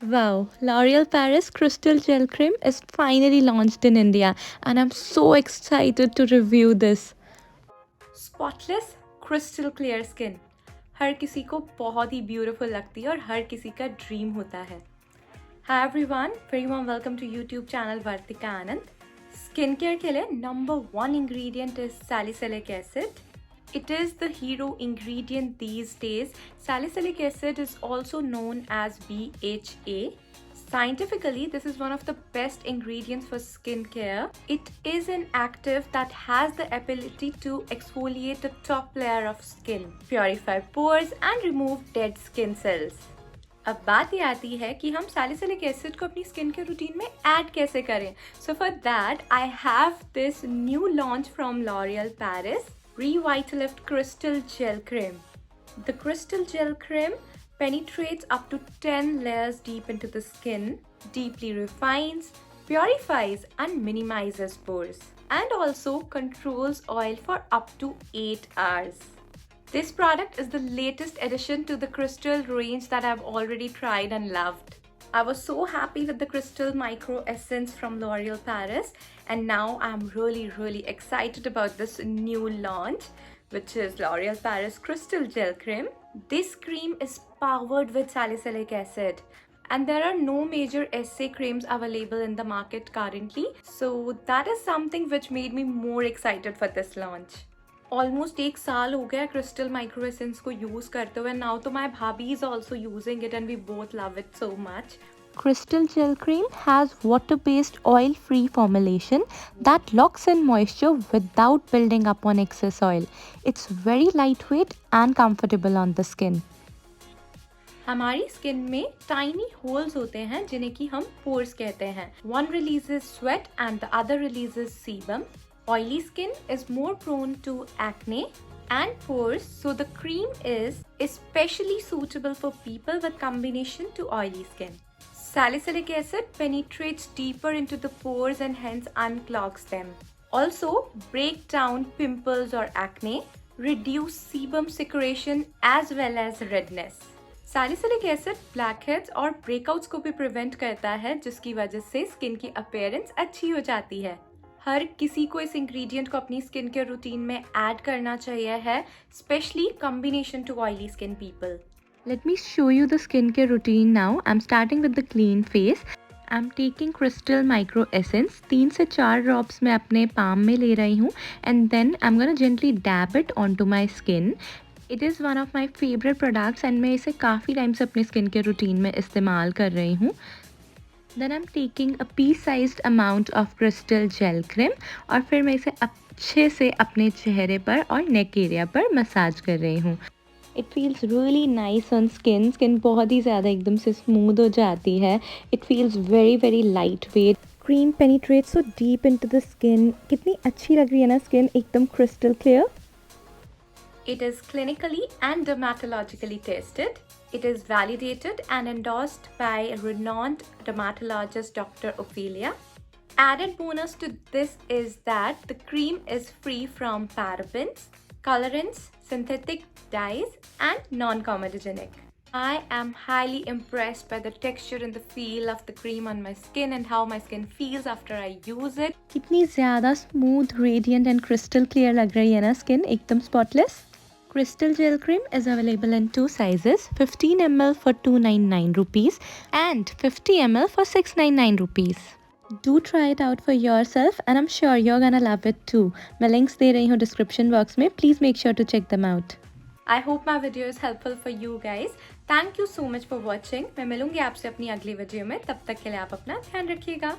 Wow, L'Oréal Paris Crystal Gel Cream is finally launched in India and I'm so excited to review this. Spotless crystal clear skin हर किसी को बहुत ही beautiful लगती है और हर किसी का ड्रीम होता है. Hi everyone, very warm welcome to YouTube channel Vartika Anand. Skin care के लिए number one ingredient is salicylic acid. It is the hero ingredient these days. Salicylic acid is also known as BHA. Scientifically, this is one of the best ingredients for skincare. It is an active that has the ability to exfoliate the top layer of skin, purify pores and remove dead skin cells. अब बात ये आती है कि हम salicylic acid को अपनी skin के रूटीन में ऐड कैसे करें. So for that I have this new launch from L'Oréal Paris Revitalift Crystal Gel Cream. The crystal gel cream penetrates up to 10 layers deep into the skin, deeply refines, purifies and minimizes pores, and also controls oil for up to 8 hours. This product is the latest addition to the crystal range that I've already tried and loved. I was so happy with the Crystal Micro Essence from L'Oréal Paris, and now I'm really excited about this new launch, which is L'Oréal Paris Crystal Gel Cream. This cream is powered with salicylic acid, and there are no major SA creams available in the market currently, so that is something which made me more excited for this launch. Almost 1 साल हो गया crystal micro essence को use करते हुए. Now तो my भाभी is also using it and we both love it so much. Crystal Gel Cream has water-based oil-free formulation that locks in moisture without building up on excess oil. It's very lightweight and comfortable on the skin. हमारी skin में tiny holes होते हैं जिन्हें कि हम pores कहते हैं. One releases sweat and the other releases sebum. Oily skin is more prone to acne and pores, so the cream is especially suitable for people with combination to oily skin. Salicylic acid penetrates deeper into the pores and hence unclogs them. Also, break down pimples or acne, reduce sebum secretion as well as redness. Salicylic acid blackheads और breakouts को भी prevent करता है, जिसकी वजह से skin की appearance अच्छी हो जाती है. हर किसी को इस इंग्रेडिएंट को अपनी स्किन के रूटीन में ऐड करना चाहिए है, specially combination to oily skin people. Let me show you the skincare routine now. I'm starting with the clean face. I'm taking Crystal Micro Essence. 3 से 4 drops मैं अपने palm में ले रही हूँ and then I'm gonna gently dab it onto my skin. It is one of my favorite products and मैं इसे काफ़ी टाइम से अपनी स्किन के रूटीन में इस्तेमाल कर रही हूँ. Then I'm taking a pea-sized amount of crystal gel cream और फिर मैं इसे अच्छे से अपने चेहरे पर और नेक एरिया पर मसाज कर रही हूँ. It feels really nice on skin. Skin बहुत ही ज़्यादा एकदम से smooth हो जाती है. It feels very lightweight. Cream penetrates so deep into the skin. कितनी अच्छी लग रही है ना skin, एकदम crystal clear. It is clinically and dermatologically tested. It is validated and endorsed by renowned dermatologist Dr. Ophelia. Added bonus to this is that the cream is free from parabens, colorants, synthetic dyes and non-comedogenic. I am highly impressed by the texture and the feel of the cream on my skin and how my skin feels after I use it. कितनी ज़्यादा smooth, radiant and crystal clear लग रही है ना skin, एकदम spotless. Crystal Gel Cream is available in 2 sizes, 15 ml for 299 rupees and 50 ml for 699 rupees. Do try it out for yourself and I'm sure you're gonna love it too. मैं links दे रही हूँ description box में, please make sure to check them out. I hope my video is helpful for you guys. Thank you so much for watching. मैं मिलूंगी आपसे अपनी अगली video में. तब तक के लिए आप अपना ध्यान रखिएगा.